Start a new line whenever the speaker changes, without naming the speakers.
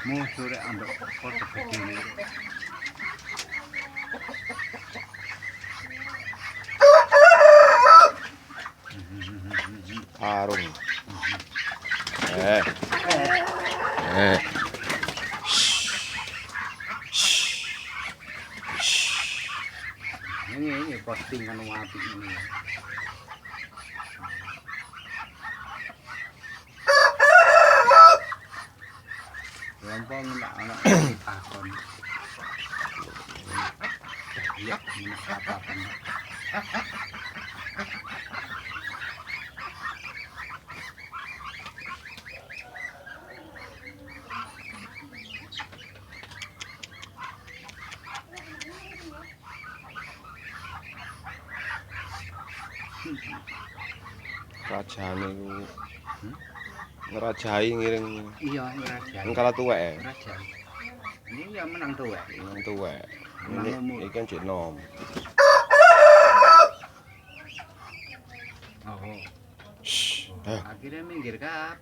musuh rek ambek foto gedene.
Arung. Eh. Eh.
Ini postingan apik ini. Lompong anak takon. Iya, ini apa-apa.
Rajane ku ngerajai ngiring
Iya, ngeraja.
engkala tuwek ya.
Ngeraja. Ini ya menang tuwek.
Menang tuwek.
Menang umur.
Iki kan jek nom.
Oh.
Shh.
Akhirnya minggir kap.